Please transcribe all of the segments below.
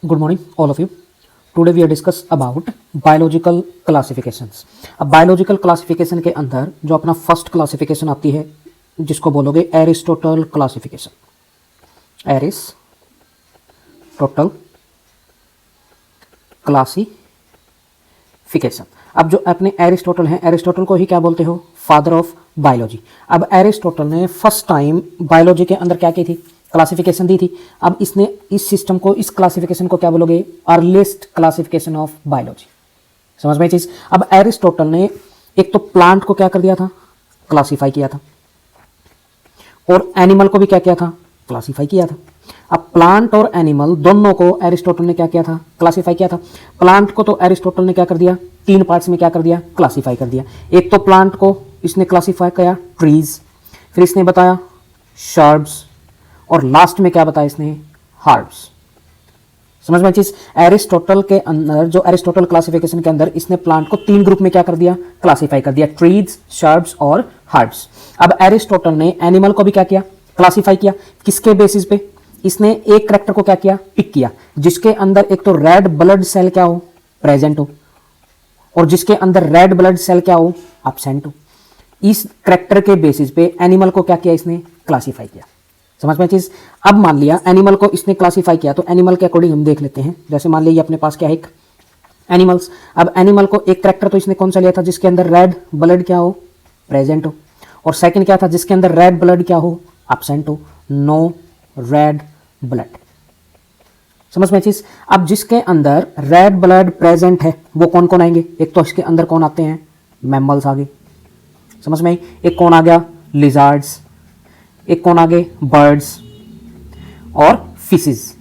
Good morning, all of you. Today we are discuss about biological classifications. अब biological classification के अंदर जो अपना फर्स्ट क्लासिफिकेशन आती है जिसको बोलोगे एरिस्टोटल क्लासिफिकेशन. Aristotle classification. अब जो अपने एरिस्टोटल हैं, एरिस्टोटल को ही क्या बोलते हो? Father of biology. अब एरिस्टोटल ने फर्स्ट टाइम बायोलॉजी के अंदर क्या की थी? क्लासिफिकेशन दी थी. अब इसने इस सिस्टम को, इस क्लासिफिकेशन को क्या बोलोगे? Earliest classification of biology. समझ में चीज? अब एरिस्टोटल ने एक तो प्लांट को क्या कर दिया था? क्लासिफाई किया था. और एनिमल को भी क्या किया था? क्लासिफाई किया था. अब प्लांट और एनिमल दोनों को एरिस्टोटल ने क्या किया था? क्लासिफाई किया था. प्लांट को तो एरिस्टोटल ने क्या कर दिया? तीन पार्ट्स में क्या कर दिया? क्लासिफाई कर दिया. एक तो प्लांट को इसने क्लासिफाई किया ट्रीज, फिर इसने बताया शर्ब्स, और लास्ट में क्या बताया इसने? हर्ब्स. समझ में चीज? एरिस्टोटल के अंदर, जो एरिस्टोटल क्लासिफिकेशन के अंदर, इसने प्लांट को तीन ग्रुप में क्या कर दिया? क्लासिफाई कर दिया. ट्रीज, शर्ब्स और हर्ब्स. अब एरिस्टोटल ने एनिमल को भी क्या किया? क्लासिफाई किया. किसके बेसिस पे? इसने एक करैक्टर को क्या किया? पिक किया, जिसके अंदर एक तो रेड ब्लड सेल क्या हो? प्रेजेंट हो, और जिसके अंदर रेड ब्लड सेल क्या हो? एब्सेंट हो. इस करैक्टर के बेसिस पे एनिमल को क्या किया? इसने क्लासिफाई किया. समझ में चीज? अब मान लिया एनिमल को इसने क्लासिफाई किया, तो एनिमल के अकॉर्डिंग हम देख लेते हैं. जैसे मान लिया अपने पास क्या है? एक एनिमल्स. अब एनिमल को एक करैक्टर तो इसने कौन सा लिया था? जिसके अंदर रेड ब्लड क्या हो? प्रेजेंट हो. और सेकंड क्या था? जिसके अंदर रेड ब्लड क्या हो? एब्सेंट हो. No red blood. समझ में चीज? अब जिसके अंदर रेड ब्लड प्रेजेंट है वो कौन कौन आएंगे? एक तो इसके अंदर कौन आते हैं? मैमल्स आ गए. समझ में? एक कौन आ गया? लिजार्ड्स. एक कौन आगे? बर्ड्स और फिशेस.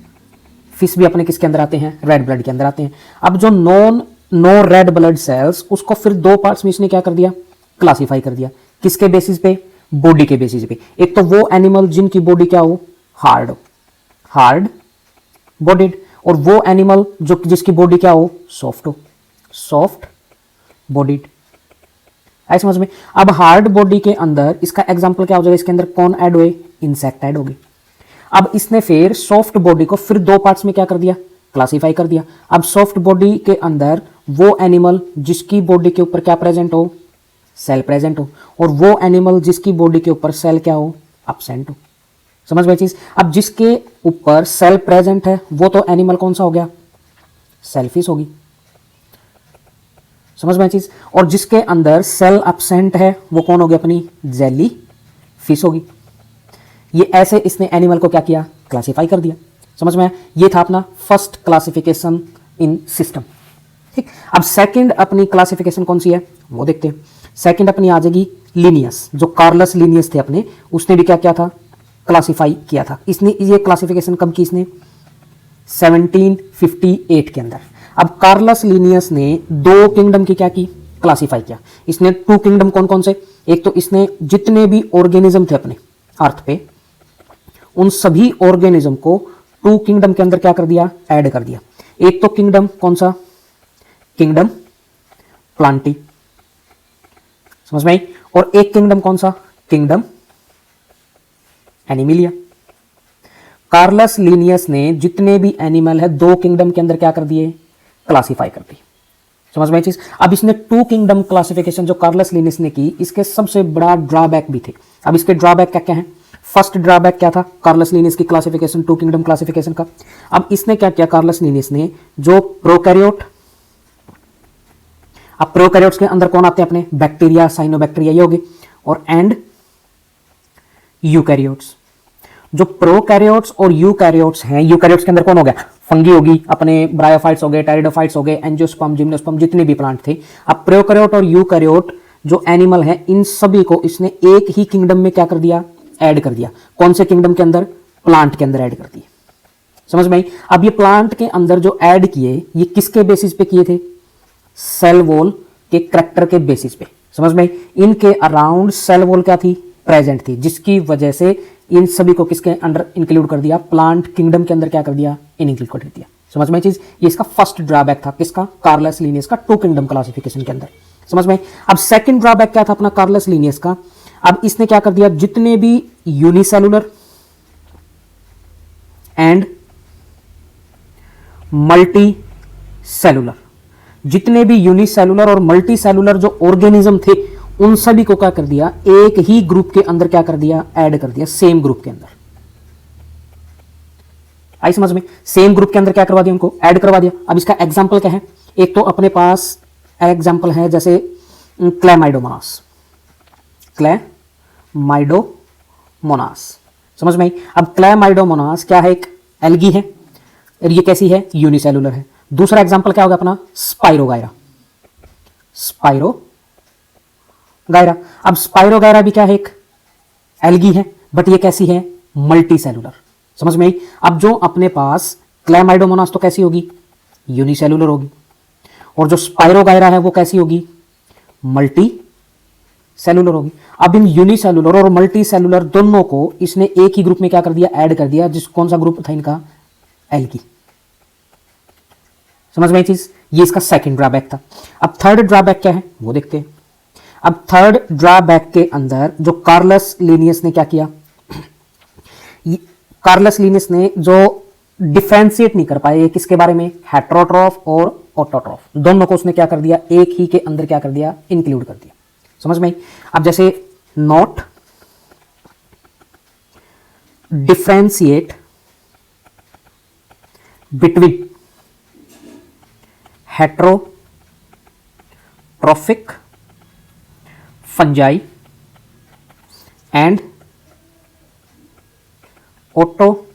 फिश भी अपने किसके अंदर आते हैं? रेड ब्लड के अंदर आते हैं. अब जो नो रेड ब्लड सेल्स, उसको फिर दो पार्ट्स में इसने क्या कर दिया? क्लासिफाई कर दिया. किसके बेसिस पे? बॉडी के बेसिस पे. एक तो वो एनिमल जिनकी बॉडी क्या हो? हार्ड बॉडीड, और वो एनिमल जो जिसकी बॉडी क्या हो? Soft bodied. आई समझ में? अब हार्ड बॉडी के अंदर इसका एग्जांपल क्या हो जाएगा? इसके अंदर कौन ऐड हुए? इंसेक्ट ऐड हो गए. अब इसने फिर सॉफ्ट बॉडी को फिर दो पार्ट्स में क्या कर दिया? क्लासिफाई कर दिया. अब सॉफ्ट बॉडी के अंदर वो एनिमल जिसकी बॉडी के ऊपर क्या प्रेजेंट हो? सेल प्रेजेंट हो, और वो एनिमल जिसकी बॉडी के ऊपर सेल क्या हो? एब्सेंट हो. समझ में चीज? अब जिसके ऊपर सेल प्रेजेंट है वो तो एनिमल कौन सा हो गया? सेलफिश होगी. समझ में चीज? और जिसके अंदर सेल एब्सेंट है वो कौन होगी? अपनी जेली फिश होगी. ये ऐसे इसने एनिमल को क्या किया? क्लासिफाई कर दिया. समझ में? ये था अपना फर्स्ट क्लासिफिकेशन इन सिस्टम. ठीक. अब सेकंड अपनी क्लासिफिकेशन कौन सी है वो देखते हैं. सेकंड अपनी आ जाएगी लीनियस. जो कार्लस लीनियस थे अपने, उसने भी क्या किया था? क्लासिफाई किया था. इसने ये क्लासिफिकेशन कब की? इसने 1758 के अंदर. अब कार्लस लीनियस ने दो किंगडम की क्या की? क्लासिफाई किया. इसने टू किंगडम कौन कौन से? एक तो इसने जितने भी ऑर्गेनिज्म थे अपने अर्थ पे, उन सभी ऑर्गेनिज्म को टू किंगडम के अंदर क्या कर दिया? ऐड कर दिया. एक तो किंगडम कौन सा? Kingdom Plantae. समझ में आई? और एक किंगडम कौन सा? Kingdom Animalia. कार्लस लीनियस ने जितने भी एनिमल है दो किंगडम के अंदर क्या कर दिए? क्लासिफाई कर दी. समझ में चीज? अब इसने टू किंगडम क्लासिफिकेशन जो कार्लस लीनियस ने की, इसके सबसे बड़ा ड्रॉबैक भी थे. अब इसके ड्रॉबैक क्या क्या है? फर्स्ट ड्रॉबैक क्या था कार्लस लीनियस की क्लासिफिकेशन, टू किंगडम क्लासिफिकेशन का? अब इसने क्या किया कार्लस लीनियस ने? जो प्रोकैरियोट, अब प्रोकैरियोट्स के अंदर कौन आते हैं? अपने बैक्टीरिया, साइनोबैक्टीरिया ये होगे, और एंड यूकैरियोट्स. जो प्रोकैरियोट्स और यूकैरियोट्स हैं, यूकैरियोट्स के अंदर कौन हो गया? फंगी होगी, अपने ब्रायोफाइट्स हो गए, टेरिडोफाइट्स हो गए, एंजियोस्पर्म, जिम्नोस्पर्म, जितने भी प्लांट थे. अब प्रोकैरियोट और यूकैरियोट जो एनिमल है, इन सभी को इसने एक ही किंगडम में क्या कर दिया? ऐड कर दिया. कौन से किंगडम के अंदर? प्लांट के अंदर ऐड कर दिए. समझ में आई? अब ये प्लांट के अंदर जो ऐड किए, ये किसके बेसिस पे किए थे? सेल वॉल के करैक्टर के बेसिस पे. समझ में आई? इनके अराउंड सेल वॉल क्या थी? प्रेजेंट थी, जिसकी वजह से इन सभी को किसके अंडर इंक्लूड कर दिया? प्लांट किंगडम के अंदर क्या कर दिया? इंक्लूड कर दिया. समझ में चीज? ये इसका फर्स्ट ड्रॉबैक था. किसका? कार्लस लीनियस का टू किंगडम क्लासिफिकेशन के अंदर. समझ में? अब सेकंड ड्रॉबैक क्या था अपना कार्लस लीनियस का? अब इसने क्या कर दिया? जितने भी यूनिसेलुलर एंड मल्टी सेलुलर। जितने भी यूनिसेलुलर और मल्टी सेलुलर जो ऑर्गेनिज्म थे उन सभी को क्या कर दिया, एक ही ग्रुप के अंदर क्या कर दिया, ऐड कर दिया, सेम ग्रुप के अंदर। आई समझ में? सेम ग्रुप के अंदर क्या करवा दिया, उनको ऐड करवा दिया। अब इसका एग्जांपल क्या है, एक तो अपने पास एग्जांपल है जैसे क्लैमाइडोमोनास, क्लैमाइडोमोनास, समझ में आई? अब क्लैमाइडोमोनास क्या है, एक एल्गी है और ये कैसी है, यूनिसेलुलर है। दूसरा एग्जांपल क्या होगा अपना, स्पाइरोगायरा, स्पाइरोगायरा। अब स्पाइरोगायरा भी क्या है, एक एल्गी है, बट ये कैसी है, मल्टी सेलुलर, समझ में आई? अब जो अपने पास क्लैमाइडोमोनास तो कैसी होगी, यूनिसेलुलर होगी, और जो स्पाइरोगायरा है वो कैसी होगी, मल्टी सेलुलर होगी। अब इन यूनिसेलुलर और मल्टी सेलुलर दोनों को इसने एक ही ग्रुप में क्या कर दिया, ऐड कर दिया, जिस कौन सा ग्रुप था इनका, एल्गी। समझ में आई चीज? ये इसका सेकंड ड्रॉबैक था। अब थर्ड ड्रॉबैक क्या है वो देखते हैं। अब थर्ड ड्रॉबैक के अंदर जो कार्लस लिनियस ने क्या किया, कार्लस लिनियस ने जो डिफरेंशिएट नहीं कर पाए किसके बारे में, हेटेरोट्रॉफ और ऑटोट्रॉफ, दोनों को उसने क्या कर दिया, एक ही के अंदर क्या कर दिया, इंक्लूड कर दिया। समझ में आई? अब जैसे not differentiate between heterotrophic fungi and autotrophic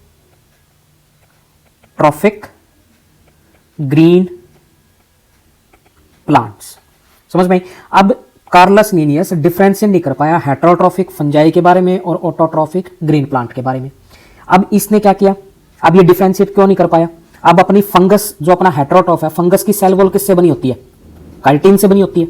green plants. समझ में आई? अब कार्लस लिनियस डिफरेंशिएट नहीं कर पाया हेटेरोट्रॉफिक फंजाई के बारे में और ऑटोट्रॉफिक ग्रीन प्लांट के बारे में। अब इसने क्या किया, अब ये डिफरेंशिएट क्यों नहीं कर पाया, अब अपनी फंगस जो अपना हेटेरोट्रॉफ है, फंगस की सेल वॉल किससे बनी होती है, काइटिन से बनी होती है,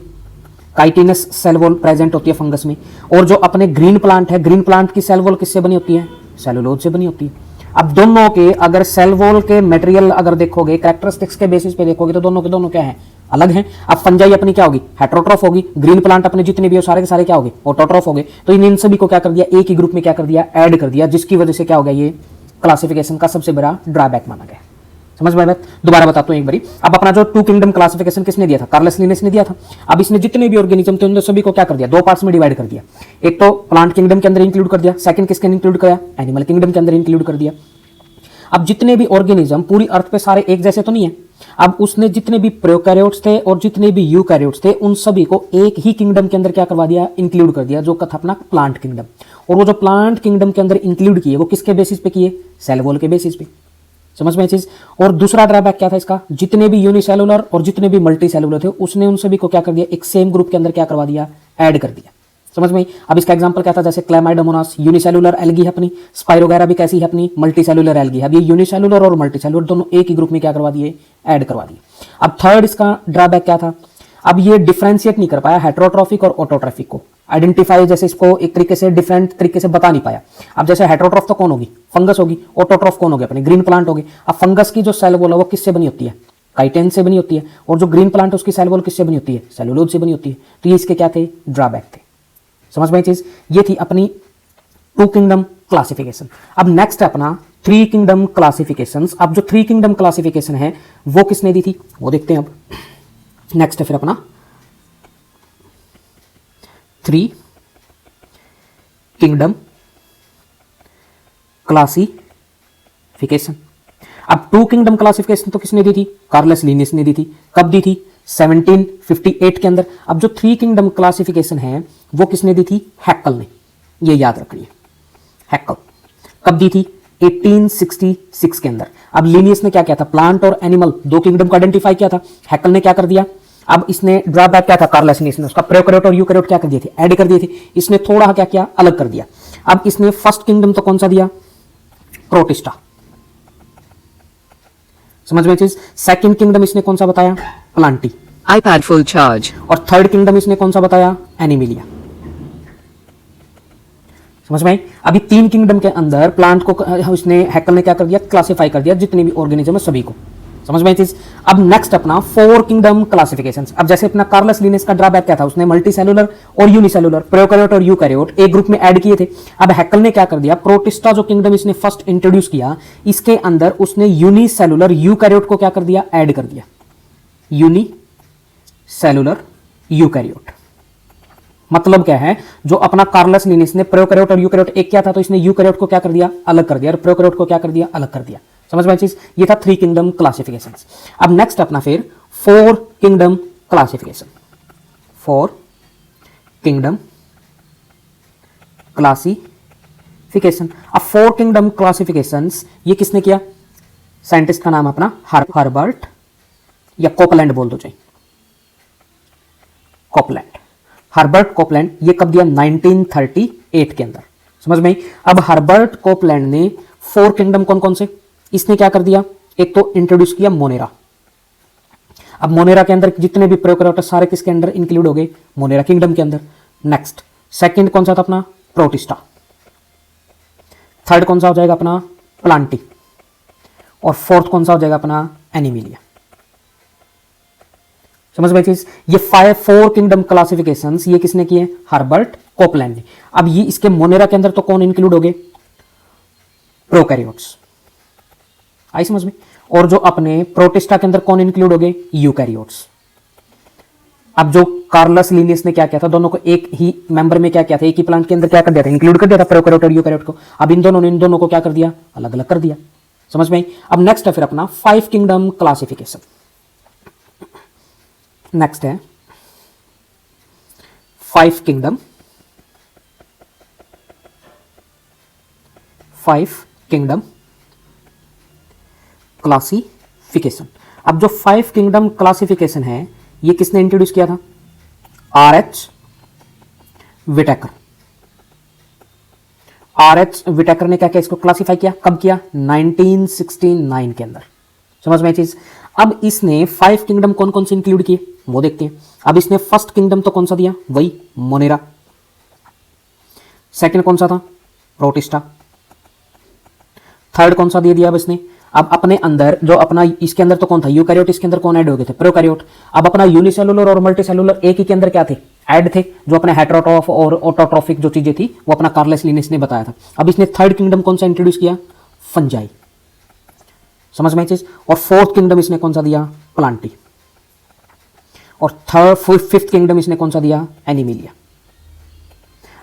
काइटिनस सेल वॉल प्रेजेंट होती है फंगस में। और जो अपने ग्रीन प्लांट है, ग्रीन प्लांट की सेल वॉल किससे बनी होती है, सेलुलोज से बनी होती है। अब दोनों के अगर सेल वॉल के मटेरियल अगर देखोगे, कैरेक्टरिस्टिक्स के बेसिस पे देखोगे तो दोनों के दोनों क्या है, अलग हैं। अब फंजाई अपनी क्या होगी, हेटेरोट्रॉफ होगी, ग्रीन प्लांट अपने जितने भी हो सारे के सारे क्या होंगे, ऑटोट्रॉफ होंगे। तो इन सभी को क्या कर दिया, एक ही ग्रुप में क्या कर दिया, ऐड कर दिया, जिसकी वजह से क्या हो गया, ये क्लासिफिकेशन का सबसे बड़ा ड्रॉबैक माना गया। समझ में बात? दोबारा बताता हूं एक बारी। अब अपना जो टू किंगडम क्लासिफिकेशन किसने दिया था, कार्लस लिनियस ने दिया था। अब इसने जितने भी ऑर्गेनिज्म थे उन सभी को क्या कर दिया, दो पार्ट्स में डिवाइड कर दिया। एक तो प्लांट किंगडम के अंदर इंक्लूड कर दिया, सेकंड किसके इंक्लूड किया, एनिमल किंगडम के अंदर इंक्लूड कर दिया। अब जितने भी ऑर्गेनिज्म पूरी अर्थ पे सारे एक जैसे तो नहीं है। अब उसने जितने भी प्रोकैरियोट्स थे और जितने भी यूकैरियोट्स थे उन सभी को एक ही किंगडम के अंदर क्या करवा दिया, इंक्लूड कर दिया, जो था अपना प्लांट किंगडम। और वो जो प्लांट किंगडम के अंदर इंक्लूड किए वो किसके बेसिस पे किए, सेल वॉल के बेसिस पे। समझ में चीज? और दूसरा ड्रॉबैक क्या था इसका, जितने भी यूनिसेलुलर और जितने भी मल्टी सेलुलर थे उसने उन सभी को क्या कर दिया, एक सेम ग्रुप के अंदर क्या करवा दिया, ऐड कर दिया। समझ में? अब इसका एग्जांपल क्या था, जैसे क्लैमाइडोमोनास यूनिसेलुलर एल्गी है अपनी, स्पाइरोगायरा भी कैसी है अपनी, मल्टी सेलुलर एल्गी है। अब ये यूनिसेलुलर और मल्टी सेलुलर दोनों एक ही ग्रुप में क्या करवा दिए, ऐड करवा दिए। अब थर्ड इसका ड्रॉबैक क्या था, अब ये डिफरेंशिएट नहीं कर पाया हेटेरोट्रॉफिक और ऑटोट्रॉफिक को, आइडेंटिफाई जैसे इसको एक तरीके से डिफरेंट तरीके से बता नहीं पाया। अब जैसे हेटेरोट्रॉफ तो कौन होगी, फंगस होगी, ऑटोट्रॉफ कौन होगी, अपने ग्रीन प्लांट होगी। अब फंगस की जो सेल वॉल है वो किससे बनी होती है, काइटिन से बनी होती है, और जो ग्रीन प्लांट है उसकी सेल वॉल किससे बनी होती है, सेलुलोज से बनी होती है। तो ये इसके क्या थे, ड्रॉबैक थे। समझ में चीज? ये थी अपनी टू किंगडम क्लासिफिकेशन। अब नेक्स्ट है अपना थ्री किंगडम क्लासिफिकेशन। अब जो थ्री किंगडम क्लासिफिकेशन है वो किसने दी थी वो देखते हैं। अब नेक्स्ट है फिर अपना थ्री किंगडम क्लासिफिकेशन। अब टू किंगडम क्लासिफिकेशन तो किसने दी थी, कार्लस लिनियस ने दी थी। कब दी थी, 1758 के अंदर। अब जो थ्री किंगडम क्लासिफिकेशन है वो किसने दी थी, हैक्कल ने। ये याद रखिए, हैक्कल कब दी थी, 1866 के अंदर। अब लिनियस ने क्या किया था, प्लांट और एनिमल दो किंगडम को आइडेंटिफाई किया था। हैक्कल ने क्या कर दिया, अब इसने ड्रॉबैक क्या था, कार्लस लिनियस ने उसका प्रोकैरियोट और यूकैरियोट क्या कर दिए थे, ऐड कर दिए थे। इसने थोड़ा क्या किया, अलग कर दिया। अब इसने फर्स्ट किंगडम तो कौन सा दिया, प्रोटिस्टा। समझ में चीज? सेकंड किंगडम इसने कौन सा बताया, प्लांटी। iPad full charge. और थर्ड किंगडम इसने कौन सा बताया, एनिमिलिया। समझ में आई? अभी तीन किंगडम के अंदर प्लांट को उसने हैक्कल ने क्या कर दिया, क्लासिफाई कर दिया, जितने भी ऑर्गेनिज्म है सभी को। समझ में चीज। अब नेक्स्ट अपना 4 किंगडम क्लासिफिकेशन। अब जैसे अपना कार्लस लिनेस का ड्रॉबैक क्या था, उसने मल्टीसेलुलर और यूनिसेलुलर, प्रोकैरियोट और यूकैरियोट एक ग्रुप में ऐड किए थे। अब हैकल ने क्या कर दिया, प्रोटिस्टा जो किंगडम इसने फर्स्ट इंट्रोड्यूस किया, इसके अंदर उसने यूनिसेलुलर यूकैरियोट को क्या कर दिया, ऐड कर दिया, यूनिसेलुलर यूकैरियोट। मतलब क्या है, जो अपना कार्लस लिनिस ने प्रोकैरियोट और यूकैरियोट एक किया था, तो इसने यूकैरियोट को क्या कर दिया, अलग कर दिया, और प्रोकैरियोट को क्या कर दिया, अलग कर दिया। समझ में चीज। ये था 3 किंगडम क्लासिफिकेशन। अब नेक्स्ट अपना फिर 4 किंगडम क्लासिफिकेशन। 4 kingdom classification. अब 4 किंगडम क्लासिफिकेशंस ये किसने किया, साइंटिस्ट का नाम अपना हर्बर्ट या कोपलैंड बोल दो चाहिए, कोपलैंड, हर्बर्ट कोपलैंड। ये कब दिया, 1938 के अंदर। समझ में। अब हर्बर्ट कोपलैंड ने 4 किंगडम कौन कौन से, इसने क्या कर दिया, एक तो इंट्रोड्यूस किया मोनेरा। अब मोनेरा के अंदर जितने भी प्रोकैरियोट्स सारे किसके अंदर इंक्लूड हो गए, मोनेरा किंगडम के अंदर। नेक्स्ट सेकंड कौन सा था अपना, प्रोटिस्टा। थर्ड कौन सा हो जाएगा अपना, प्लांटी। और फोर्थ कौन सा हो जाएगा अपना, एनिमिलिया। समझ में चीज। ये 4 किंगडम क्लासिफिकेशंस ये किसने किए, हर्बर्ट कोपलैंड ने। अब ये इसके मोनेरा के अंदर तो कौन इंक्लूड हो गए, प्रोकैरियोट्स, आई समझ में। और जो अपने प्रोटिस्टा के अंदर कौन इंक्लूड हो गए, यूकैरियोट्स। अब जो कार्लस लिनियस ने क्या किया था, दोनों को एक ही मेंबर में क्या किया था, एक ही प्लांट के अंदर क्या कर दिया था, इंक्लूड कर दिया था प्रोकैरियोट और यूकैरियोट को। अब इन दोनों को क्या कर दिया, अलग अलग कर दिया। समझ में। अब नेक्स्ट है फिर अपना 5 किंगडम क्लासिफिकेशन। नेक्स्ट है 5 किंगडम क्लासिफिकेशन। अब जो 5 किंगडम क्लासिफिकेशन है ये किसने इंट्रोड्यूस किया था, आर.एच. विटेकर। आर.एच. विटेकर ने क्या किया, इसको क्लासिफाई किया, कब किया, 1969 के अंदर। समझ में चीज। अब इसने 5 किंगडम कौन कौन से इंक्लूड किए वो देखते हैं। अब इसने फर्स्ट किंगडम तो कौन सा दिया, वही मोनेरा। सेकंड कौन सा था, प्रोटिस्टा। थर्ड कौन सा दे दिया अब इसने, अब अपने अंदर जो अपना इसके अंदर तो कौन था, यूकैरियोट, इसके अंदर कौन ऐड हो गए थे, प्रोकैरियोट। अब अपना यूनिसेलुलर और मल्टीसेलुलर एक ही के अंदर क्या थे, ऐड थे, जो अपने हेटेरोट्रॉफ और ऑटोट्रॉफिक जो चीजें थी वो अपना कार्लस लिनियस ने बताया था। अब इसने थर्ड किंगडम कौन सा इंट्रोड्यूस किया, फंजाई। समझ में चीज। और फोर्थ किंगडम इसने कौन सा दिया, प्लांटी। और फिफ्थ किंगडम इसने कौन सा दिया, एनिमिलिया।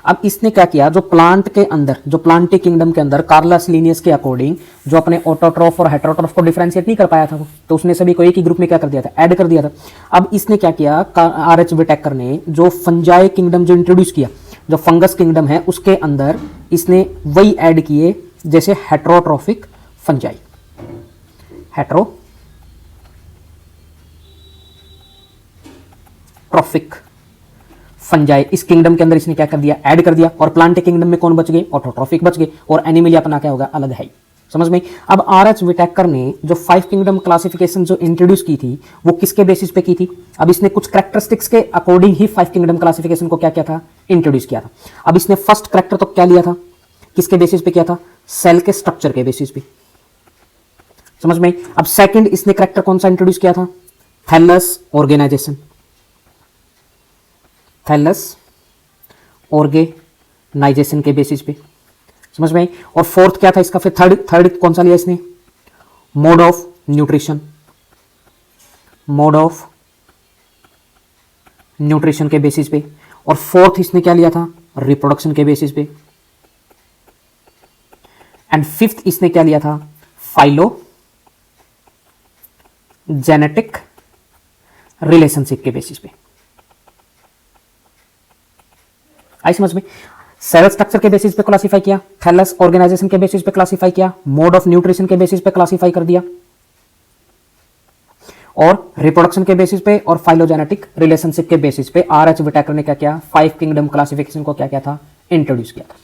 अब इसने क्या किया, जो प्लांट के अंदर, जो प्लांटी किंगडम के अंदर कार्लस लिनियस के अकॉर्डिंग जो अपने ऑटोट्रॉफ और हेटेरोट्रॉफ को डिफरेंशिएट नहीं कर पाया था वो, तो उसने सभी को एक ही ग्रुप में क्या कर दिया था, ऐड कर दिया था। अब इसने क्या किया, आर.एच. विटेकर ने जो फंजाई किंगडम जो इंट्रोड्यूस किया, जो फंगस किंगडम है उसके अंदर इसने वही ऐड किए जैसे हेटेरोट्रॉफिक फंजाई, हेटेरोट्रॉफिक फंजाई। इस किंगडम के अंदर इसने क्या कर दिया, ऐड कर दिया। और प्लांट किंगडम में कौन बच गए, ऑटोट्रॉफिक बच गए। और एनिमिलिया अपना क्या होगा, अलग है। समझ में। अब आर.एच. विटेकर ने जो 5 किंगडम क्लासिफिकेशन जो इंट्रोड्यूस की थी वो किसके बेसिस पे की थी, अब इसने कुछ कैरेक्टरिस्टिक्स के अकॉर्डिंग ही 5 किंगडम क्लासिफिकेशन को क्या किया था, इंट्रोड्यूस किया था। अब इसने फर्स्ट कैरेक्टर तो क्या लिया था, किसके बेसिस पे किया था, सेल के स्ट्रक्चर के बेसिस पे। समझ में। अब सेकंड इसने कैरेक्टर कौन सा इंट्रोड्यूस किया था, थैलस ऑर्गेनाइजेशन, थैलस ऑर्गेनाइजेशन के बेसिस पे। समझ में। और फोर्थ क्या था इसका, फिर थर्ड कौन सा लिया इसने, mode of nutrition, mode of nutrition के बेसिस पे। और फोर्थ इसने क्या लिया था, रिप्रोडक्शन के बेसिस पे। एंड फिफ्थ इसने क्या लिया था, फाइलो जेनेटिक रिलेशनशिप के बेसिस पे। आई समझ में। सेल स्ट्रक्चर के बेसिस पे क्लासिफाई किया, थैलस ऑर्गेनाइजेशन के बेसिस पे क्लासिफाई किया, मोड ऑफ न्यूट्रिशन के बेसिस पे क्लासिफाई कर दिया, और रिप्रोडक्शन के बेसिस पे और फाइलोजेनेटिक रिलेशनशिप के बेसिस पे आर.एच. विटेकर ने क्या किया, 5 किंगडम क्लासिफिकेशन को क्या किया था, इंट्रोड्यूस किया था।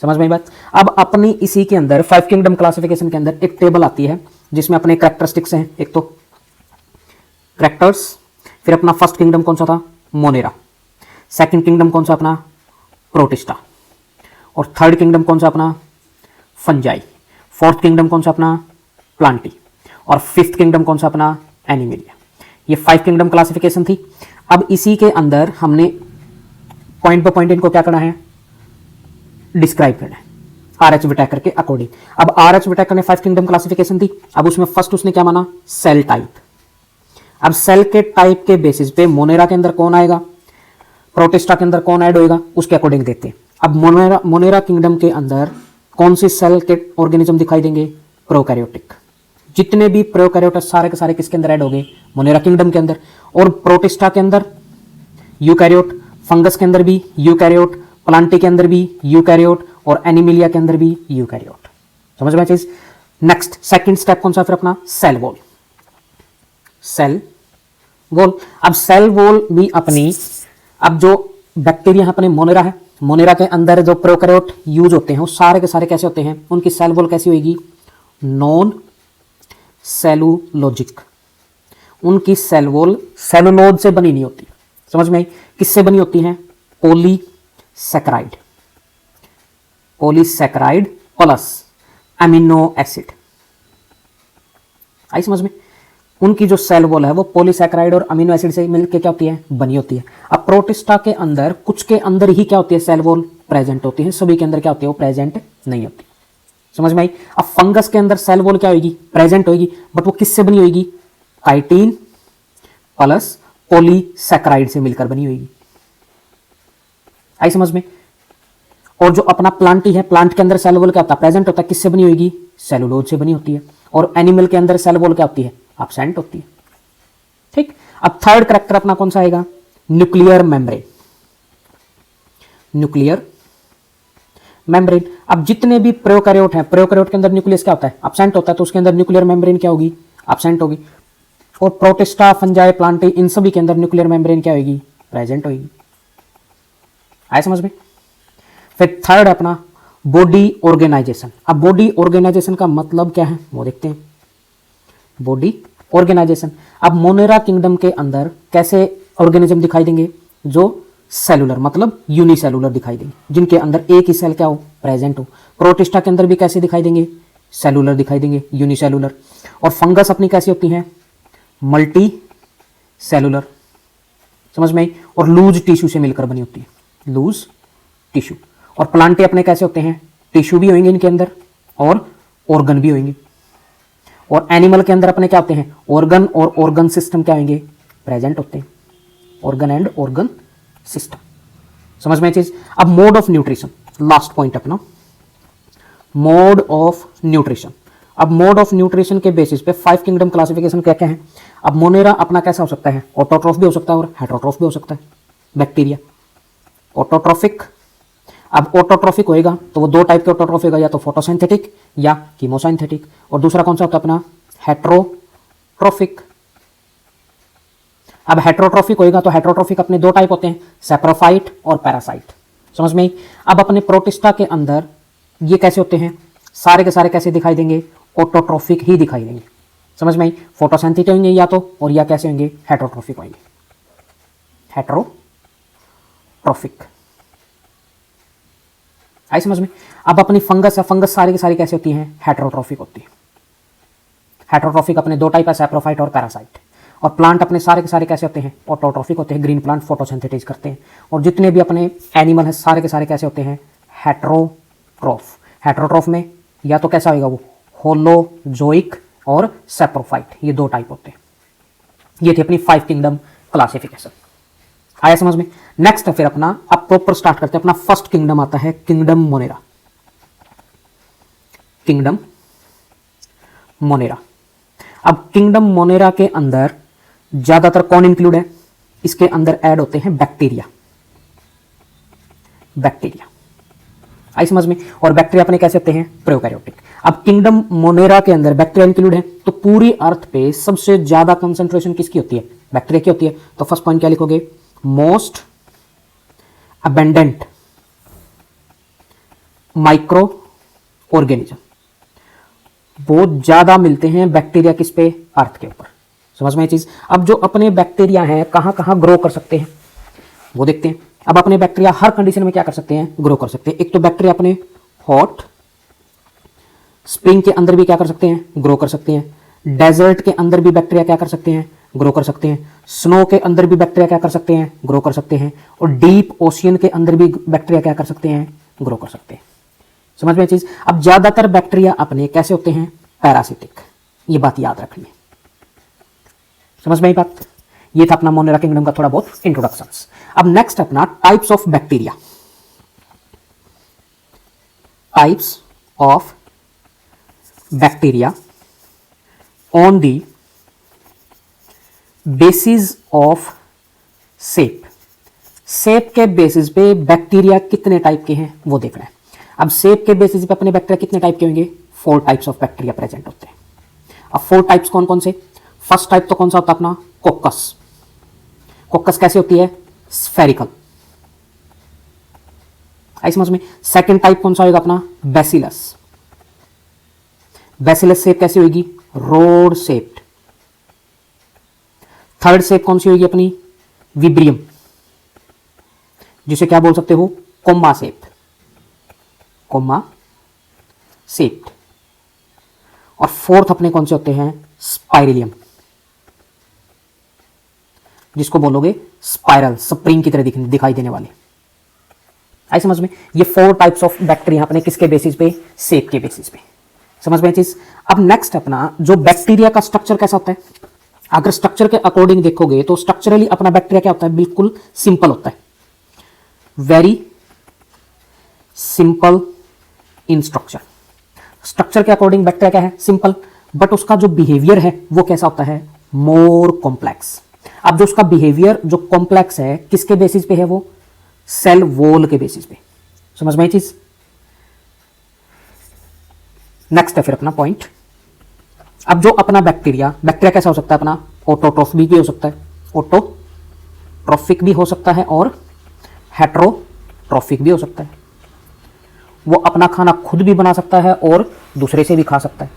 समझ में बात। अब अपनी इसी के अंदर 5 किंगडम क्लासिफिकेशन के अंदर एक टेबल आती है जिसमें अपने कैरेक्टरिस्टिक्स हैं, एक तो कैरेक्टर्स, फिर अपना फर्स्ट किंगडम कौन सा था, मोनेरा। सेकंड किंगडम कौन सा अपना, प्रोटिस्टा। और थर्ड किंगडम कौन सा अपना, फंजाई। फोर्थ किंगडम कौन सा अपना, प्लांटी। और फिफ्थ किंगडम कौन सा अपना, एनिमेलिया। ये 5 किंगडम क्लासिफिकेशन थी। अब इसी के अंदर हमने पॉइंट बाय पॉइंट इनको क्या करना है, डिस्क्राइब करना है आर.एच. विटेकर के अकॉर्डिंग। अब आर.एच. विटेकर ने 5 किंगडम क्लासिफिकेशन दी। अब उसमें फर्स्ट उसने क्या माना, सेल टाइप। अब सेल के टाइप के बेसिस पे मोनेरा के अंदर कौन आएगा, प्रोटिस्टा के अंदर कौन ऐड होएगा, उसके अकॉर्डिंग देखते हैं। अब मोनेरा किंगडम के अंदर कौन सी सेल के ऑर्गेनिज्म दिखाई देंगे, प्रोकैरियोटिक। जितने भी प्रोकैरियोट सारे के सारे किसके अंदर ऐड हो गए, मोनेरा किंगडम के अंदर। और प्रोटिस्टा के अंदर यूकैरियोट, फंगस के अंदर भी यूकैरियोट, प्लांटी के अंदर भी यूकैरियोट, और एनिमिलिया के अंदर भी यूकैरियोट। समझ में चीज। नेक्स्ट सेकंड स्टेप कौन सा फिर अपना, सेल वॉल। सेल वॉल, अब सेल वॉल भी अपनी, अब जो बैक्टीरिया अपने मोनेरा है, मोनेरा के अंदर जो प्रोकैरियोट यूज होते हैं वो सारे के सारे कैसे होते हैं, उनकी सेल वॉल कैसी होगी, नॉन सेलुलोजिक। उनकी सेल वॉल सेलुलोज से बनी नहीं होती। समझ में आई, किससे बनी होती है, polysaccharide, polysaccharide plus amino acid. आई समझ में। उनकी जो सेल वॉल है वो पॉलीसैकेराइड और अमीनो एसिड से मिलकर क्या होती है, बनी होती है। अब प्रोटिस्टा के अंदर कुछ के अंदर ही क्या होती है, सेल वॉल प्रेजेंट होती है, सभी के अंदर क्या होती है, वो प्रेजेंट नहीं होती। समझ में आई। अब फंगस के अंदर सेल वॉल क्या होगी, प्रेजेंट होगी, बट वो किससे बनी होगी, काइटिन प्लस पॉलीसैकेराइड से मिलकर बनी होगी। आई समझ में। और जो अपना प्लांटी है, प्लांट के अंदर सेल वॉल क्या होता है, प्रेजेंट होता है, किससे बनी होगी, सेलुलोज से बनी होती है। और एनिमल के अंदर सेल वॉल क्या होती है, एब्सेंट होती है। ठीक। अब थर्ड करैक्टर अपना कौन सा आएगा, न्यूक्लियर मेम्ब्रेन। Nuclear membrane. अब जितने भी प्रोकैरियोट हैं, प्रोकैरियोट के अंदर न्यूक्लियस क्या होता है, एब्सेंट होता है, तो उसके अंदर न्यूक्लियर मेम्ब्रेन क्या होगी, एब्सेंट होगी। और प्रोटिस्टा, फंजाई, प्लांटी, इन सभी के अंदर न्यूक्लियर मेम्ब्रेन क्या होगी, प्रेजेंट होगी। आए समझ में। फिर थर्ड अपना बॉडी ऑर्गेनाइजेशन। अब बॉडी ऑर्गेनाइजेशन का मतलब क्या है वो देखते हैं। बॉडी ऑर्गेनाइजेशन, अब मोनेरा किंगडम के अंदर कैसे ऑर्गेनिज्म दिखाई देंगे, जो सेलुलर मतलब यूनिसेलुलर दिखाई देंगे, जिनके अंदर एक ही सेल क्या हो, प्रेजेंट हो। प्रोटिस्टा के अंदर भी कैसे दिखाई देंगे, सेलुलर दिखाई देंगे, यूनिसेलुलर। और फंगस अपनी कैसी होती हैं, मल्टी सेलुलर। समझ में आई। और लूज टिश्यू से मिलकर बनी होती है, लूज टिश्यू। और प्लांटे अपने कैसे होते हैं, टिश्यू भी होंगे इनके अंदर और ऑर्गन भी होंगे। और एनिमल के अंदर अपने क्या होते हैं, ऑर्गन और ऑर्गन सिस्टम क्या होंगे, प्रेजेंट होते हैं, ऑर्गन एंड ऑर्गन सिस्टम। समझ में चीज। अब mode of nutrition, last point अपना, मोड ऑफ न्यूट्रिशन। अब मोड ऑफ न्यूट्रिशन के बेसिस पे 5 किंगडम क्लासिफिकेशन क्या क्या है। अब मोनेरा अपना कैसा हो सकता है, ऑटोट्रॉफ भी हो सकता है और हेटरोट्रॉफ भी हो सकता है। Bacteria autotrophic. अब ऑटोट्रॉफिक होएगा तो वो दो टाइप के ऑटोट्रॉफ होगा, या तो फोटोसिंथेटिक या कीमोसिंथेटिक। और दूसरा कौन सा होता है अपना, हेट्रोट्रॉफिक। अब हेट्रोट्रॉफिक होएगा तो हेट्रोट्रॉफिक अपने दो टाइप होते हैं, सैप्रोफाइट और पैरासाइट। समझ में। अब अपने प्रोटिस्टा के अंदर ये कैसे होते हैं, सारे के सारे कैसे दिखाई देंगे, ऑटोट्रॉफिक ही दिखाई देंगे। समझ में। फोटोसिंथेटिक होंगे या तो, और या कैसे होंगे, हेट्रोट्रॉफिक होंगे, हेट्रोट्रॉफिक। आई समझ में। अब अपनी फंगस है, फंगस सारी की सारी कैसे होती हैं, हेट्रोट्रॉफिक होती है। हेट्रोट्रॉफिक अपने दो टाइप है, सैप्रोफाइट और पैरासाइट। और प्लांट अपने सारे के सारे कैसे होते हैं, ऑटोट्रॉफिक होते हैं। ग्रीन प्लांट फोटोसिंथेसिस करते हैं। और जितने भी अपने एनिमल हैं सारे के सारे कैसे होते हैं, हेट्रोट्रॉफ। हेट्रोट्रॉफ में या तो कैसा होगा वो, होलोजोइक और सैप्रोफाइट, ये दो टाइप होते हैं। ये थी अपनी 5 किंगडम क्लासिफिकेशन। आया समझ में। नेक्स्ट फिर अपना अब प्रॉपर स्टार्ट करते हैं। अपना फर्स्ट किंगडम आता है किंगडम मोनेरा। Kingdom Monera. अब किंगडम मोनेरा के अंदर ज्यादातर कौन इंक्लूड है, इसके अंदर ऐड होते हैं बैक्टीरिया। बैक्टीरिया आई समझ में। और बैक्टीरिया अपने कैसे होते हैं, प्रोकैरियोटिक। अब किंगडम मोनेरा के अंदर बैक्टीरिया इंक्लूड है, तो पूरी अर्थ पे सबसे ज्यादा कंसंट्रेशन किसकी होती है, बैक्टीरिया की होती है। तो फर्स्ट पॉइंट क्या लिखोगे, मोस्ट अबेंडेंट माइक्रो ऑर्गेनिज्म। बहुत ज्यादा मिलते हैं बैक्टीरिया किस पे, अर्थ के ऊपर। समझ में ये चीज। अब जो अपने बैक्टीरिया हैं कहां कहां ग्रो कर सकते हैं वो देखते हैं। अब अपने बैक्टीरिया हर कंडीशन में क्या कर सकते हैं, ग्रो कर सकते हैं। एक तो बैक्टीरिया अपने हॉट स्प्रिंग के अंदर भी क्या कर सकते हैं, ग्रो कर सकते हैं। डेजर्ट के अंदर भी बैक्टीरिया क्या कर सकते हैं, ग्रो कर सकते हैं। स्नो के अंदर भी बैक्टीरिया क्या कर सकते हैं, ग्रो कर सकते हैं। और डीप ओशियन के अंदर भी बैक्टीरिया क्या कर सकते हैं, ग्रो कर सकते हैं। समझ में चीज। अब ज्यादातर बैक्टीरिया अपने कैसे होते हैं, पैरासिटिक, ये बात याद रखनी है। समझ में आई बात। ये था अपना मोनेरा किंगडम का थोड़ा बहुत इंट्रोडक्शन। अब नेक्स्ट अपना types of bacteria. Types of bacteria on the basis of shape. Shape के बेसिस पे बैक्टीरिया कितने टाइप के हैं वो देखना है। अब शेप के बेसिस पे अपने बैक्टीरिया कितने टाइप के होंगे, 4 टाइप्स ऑफ बैक्टीरिया प्रेजेंट होते हैं। अब 4 टाइप्स कौन कौन से। फर्स्ट टाइप तो कौन सा होता है अपना, कोकस। कोकस कैसे होती है, स्फेरिकल, आई समझ में। सेकंड टाइप कौन सा होगा अपना, बैसिलस। बैसिलस शेप कैसी होगी, रोड शेप्ड। थर्ड शेप कौन सी होगी अपनी, विब्रियम, जिसे क्या बोल सकते हो, कोम्मा शेप, कोम्मा शेप्ड। और फोर्थ अपने कौन से होते हैं, स्पाइरेलियम, जिसको बोलोगे स्पाइरल, स्प्रिंग की तरह दिखाई देने वाले। आई समझ में। ये 4 टाइप्स ऑफ बैक्टीरिया अपने किसके बेसिस पे, शेप के बेसिस पे। समझ में चीज। अब नेक्स्ट अपना जो बैक्टीरिया का स्ट्रक्चर कैसा होता है, अगर स्ट्रक्चर के अकॉर्डिंग देखोगे तो स्ट्रक्चरली अपना बैक्टीरिया क्या होता है, बिल्कुल सिंपल होता है, very simple in structure. Structure के अकॉर्डिंग बैक्टीरिया क्या है, सिंपल, बट उसका जो बिहेवियर है वो कैसा होता है, मोर कॉम्प्लेक्स। अब जो उसका बिहेवियर जो कॉम्प्लेक्स है किसके बेसिस पे है, वो सेल वॉल के बेसिस पे। समझ में चीज। नेक्स्ट है फिर अपना पॉइंट। अब जो अपना बैक्टीरिया कैसा हो सकता है अपना, ऑटोट्रोफिक भी हो सकता है, ऑटोट्रोफिक भी हो सकता है और हेटेरोट्रोफिक भी हो सकता है। वो अपना खाना खुद भी बना सकता है और दूसरे से भी खा सकता है।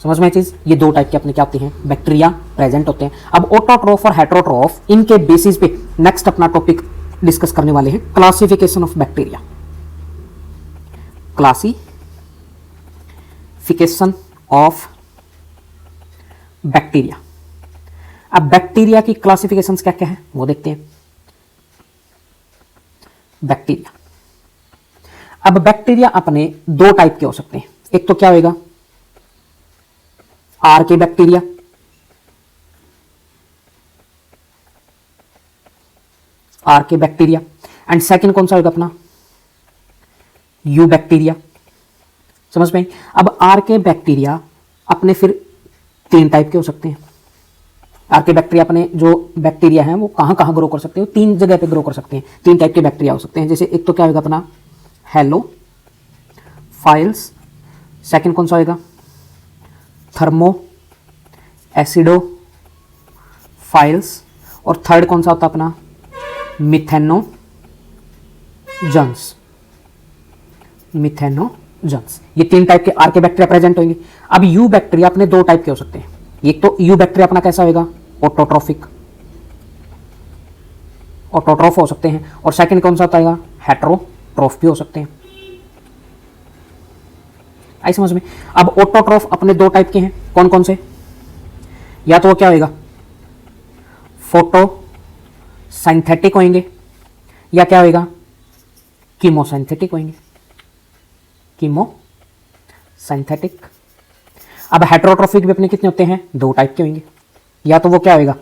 समझ में चीज। ये 2 टाइप के अपने क्या होते हैं, बैक्टीरिया प्रेजेंट होते हैं। अब ऑटोट्रोफ और हेटेरोट्रोफ, इनके बेसिस पे नेक्स्ट अपना टॉपिक डिस्कस करने वाले हैं, classification of bacteria. Classification of bacteria. अब बैक्टीरिया की क्लासिफिकेशन क्या क्या है वो देखते हैं। बैक्टीरिया, अब बैक्टीरिया अपने 2 टाइप के हो सकते हैं। एक तो क्या होगा, आर के बैक्टीरिया, आर के बैक्टीरिया, एंड सेकंड कौन सा होगा अपना, यू बैक्टीरिया। समझ में। अब आर के बैक्टीरिया अपने फिर 3 टाइप के हो सकते हैं। आर के बैक्टीरिया अपने जो बैक्टीरिया हैं वो कहां कहां ग्रो कर सकते हो, 3 जगह पे ग्रो कर सकते हैं। 3 टाइप के बैक्टीरिया हो सकते हैं। जैसे एक तो क्या होगा अपना, हेलो फाइल्स, सेकंड कौन सा होगा, थर्मो एसिडो फाइल्स, और थर्ड कौन सा होता है अपना, मिथेनोजन्स, मिथेनोजन्स। ये 3 टाइप के आर के बैक्टीरिया प्रेजेंट होंगे। अब यू बैक्टीरिया अपने 2 टाइप के हो सकते हैं। एक तो यू बैक्टीरिया अपना कैसा होगा, ऑटोट्रोफिक, ऑटोट्रोफ हो सकते हैं, और सेकंड कौन सा होता है, हेटेरोट्रोफ भी हो सकते हैं। आई समझ में। अब ऑटोट्रोफ अपने 2 टाइप के हैं, कौन कौन से, या तो वो क्या होगा, फोटो सिंथेटिक होंगे, या क्या होगा, कीमोसिंथेटिक होंगे, कीमोसिंथेटिक। अब हेटेरोट्रोफिक भी अपने कितने होते हैं, 2 टाइप के होंगे, या तो वो क्या होगा,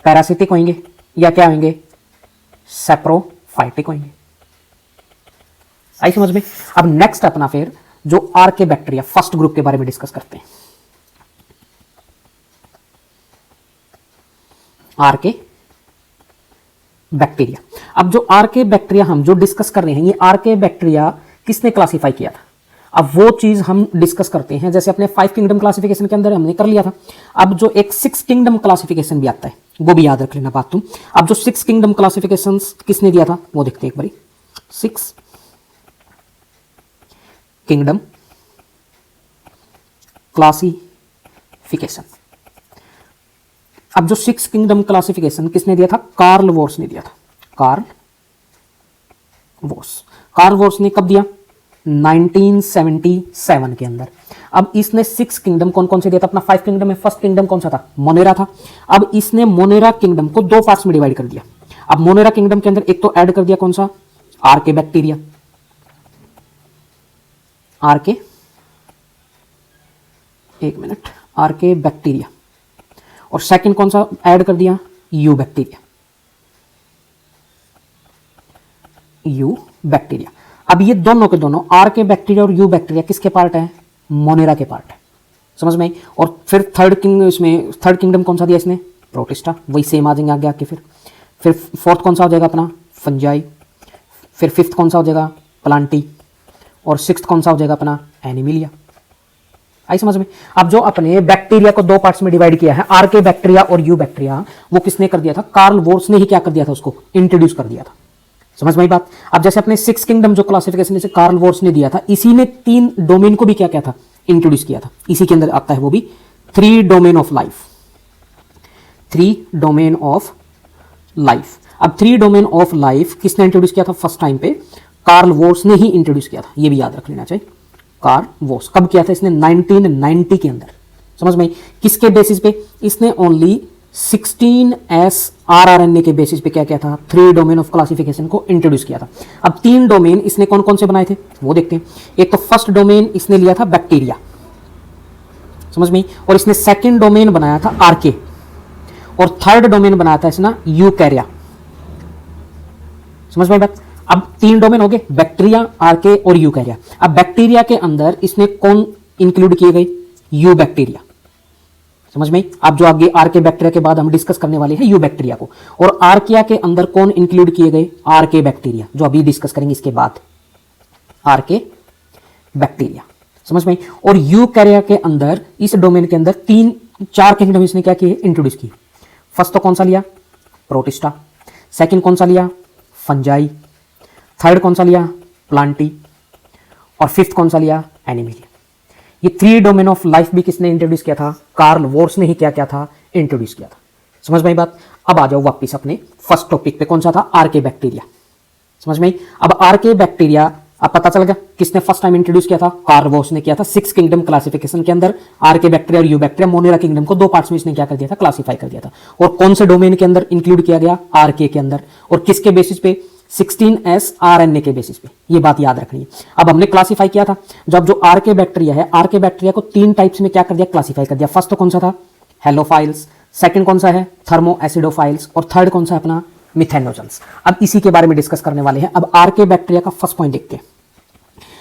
पैरासिटिक होंगे, या क्या होंगे, सैप्रोफाइटिक होंगे। आई समझ में। अब नेक्स्ट अपना फिर जो आर के बैक्टीरिया फर्स्ट ग्रुप के बारे में डिस्कस करते हैं। आर के बैक्टीरिया। अब जो आर के बैक्टीरिया हम जो डिस्कस कर रहे हैं, ये आर के बैक्टीरिया किसने क्लासिफाई किया था, अब वो चीज हम डिस्कस करते हैं। जैसे अपने 5 किंगडम क्लासिफिकेशन के अंदर हमने कर लिया था, अब जो एक 6 किंगडम क्लासिफिकेशन भी आता है वो भी याद रख लेना बात तुम। अब जो 6 किंगडम क्लासिफिकेशन किसने दिया था वो देखते हैं एक बारी। 6 किंगडम क्लासिफिकेशन। अब जो 6 किंगडम क्लासिफिकेशन किसने दिया था, कार्ल वोर्स ने दिया था। कार्ल वोर्स ने कब दिया, 1977 के अंदर। अब इसने 6 किंगडम कौन कौन से दिया था? अपना 5 किंगडम में फर्स्ट किंगडम कौन सा था? मोनेरा था। अब इसने मोनेरा किंगडम को 2 पार्ट्स में डिवाइड कर दिया। अब मोनेरा किंगडम के अंदर एक तो ऐड कर दिया कौन सा? आर्के बैक्टीरिया, आर्के, एक मिनट, आर्के बैक्टीरिया। और सेकंड कौन सा ऐड कर दिया? You bacteria, you bacteria. अब ये दोनों के दोनों आर्के बैक्टीरिया और यू बैक्टीरिया किसके पार्ट है? मोनेरा के पार्ट है। समझ में आई? और फिर थर्ड किंगडम कौन सा दिया इसने? प्रोटिस्टा। वही सेम आ जाएंगे आगे आके। फिर फोर्थ कौन सा हो जाएगा अपना? फंजाई। फिर फिफ्थ कौन सा हो जाएगा? प्लांटी। और सिक्स्थ कौन सा हो जाएगा अपना? एनिमिलिया। आई समझ में? अब जो अपने बैक्टीरिया को 2 पार्ट्स में डिवाइड किया है, आर्के बैक्टीरिया और यू बैक्टीरिया, वो किसने कर दिया था? कार्ल वोर्स ने ही क्या कर दिया था? उसको इंट्रोड्यूस कर दिया था। समझ में आई बात? अब जैसे अपने 6 किंगडम जो क्लासिफिकेशन जैसे कार्ल वोर्स ने दिया था, इसी ने 3 डोमेन को भी क्या था? इंट्रोड्यूस किया था। इसी के अंदर आता है वो भी 3 domain of life. 3 domain of life. अब 3 डोमेन ऑफ लाइफ किसने इंट्रोड्यूस किया था फर्स्ट टाइम पे? कार्ल वोर्स ने ही इंट्रोड्यूस किया था। ये भी याद रख लेना चाहिए। कार्ल वोर्स कब किया था इसने? 1990 के अंदर। समझ में? किसके बेसिस पे? इसने ओनली 16S rRNA के बेसिस पे क्या किया था? 3 डोमेन ऑफ क्लासिफिकेशन को इंट्रोड्यूस किया था। अब 3 डोमेन इसने कौन कौन से बनाए थे वो देखते हैं। एक तो फर्स्ट डोमेन इसने लिया था बैक्टीरिया, समझ में? और इसने सेकंड डोमेन बनाया था आर्के, और थर्ड डोमेन बनाया था इसने यूकैरिया। समझ में बात? अब 3 डोमेन हो गए, बैक्टीरिया, आर्के और यूकैरिया। अब बैक्टीरिया के अंदर इसने कौन इंक्लूड किए गए? You bacteria. समझ में? अब जो आगे आर्के बैक्टीरिया के बाद हम डिस्कस करने वाले हैं यू बैक्टीरिया को। और आर्किया के अंदर कौन इंक्लूड किए गए? आर्के बैक्टीरिया, जो अभी डिस्कस करेंगे इसके बाद, आर्के बैक्टीरिया। समझ में? और यूकैरिया के अंदर, इस डोमेन के अंदर 4 किंगडम इसने क्या किए? इंट्रोड्यूस किए। फर्स्ट तो कौन सा लिया? प्रोटिस्टा। सेकंड कौन सा लिया? फंजाई। थर्ड कौन सा लिया? प्लांटी। और फिफ्थ कौन सा लिया? एनिमिलिया। ये 3 डोमेन ऑफ लाइफ भी किसने इंट्रोड्यूस किया था? कार्ल वोर्स ने ही क्या किया था? इंट्रोड्यूस किया था। समझ में आई बात? अब आ जाओ वापस अपने फर्स्ट टॉपिक पे। कौन सा था? आर्के बैक्टीरिया। समझ में आई? अब आर्के बैक्टीरिया अब पता चल गया किसने फर्स्ट टाइम इंट्रोड्यूस किया था? कार्ल वोर्स ने किया था। 6 किंगडम क्लासिफिकेशन के अंदर आर्के बैक्टीरिया और यू बैक्टीरिया, मोनेरा किंगडम को 2 पार्ट्स में इसने क्या कर दिया था? क्लासिफाई कर दिया था। और कौन से डोमेन के अंदर इंक्लूड किया गया? आर्के के अंदर। और किसके बेसिस पे? 16S rNA के बेसिस पे। ये बात याद रखनी है। अब हमने क्लासिफाई किया था, जब जो आर्के बैक्टीरिया है, आर्के बैक्टीरिया को 3 टाइप्स में क्या कर दिया? क्लासिफाई कर दिया। फर्स्ट तो कौन सा था? हेलोफाइल्स। सेकंड कौन सा है? Thermo acidophiles. और थर्ड कौन सा है अपना? मिथेनोजन्स। अब इसी के बारे में डिस्कस करने वाले हैं। अब आर्के बैक्टीरिया का फर्स्ट पॉइंट देखते हैं।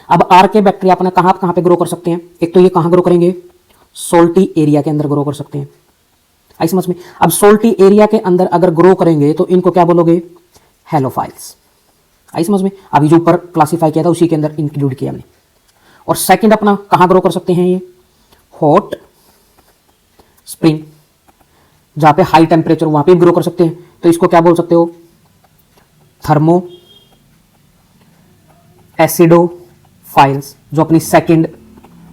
अब आर्के बैक्टीरिया अपना कहां पे ग्रो कर सकते हैं? एक तो ये कहां ग्रो करेंगे? सोल्टी एरिया के अंदर ग्रो कर सकते हैं। आई समझ में? अब सोल्टी एरिया के अंदर अगर ग्रो करेंगे तो इनको क्या बोलोगे? हेलोफाइल्स। आई समझ में? अभी जो ऊपर क्लासिफाई किया था उसी के अंदर इंक्लूड किया हमने। और सेकंड अपना कहां ग्रो कर सकते हैं? ये हॉट स्प्रिंग, जहां पे हाई टेम्परेचर, वहां पे ग्रो कर सकते हैं। तो इसको क्या बोल सकते हो? थर्मो एसिडोफाइल्स, जो अपनी सेकंड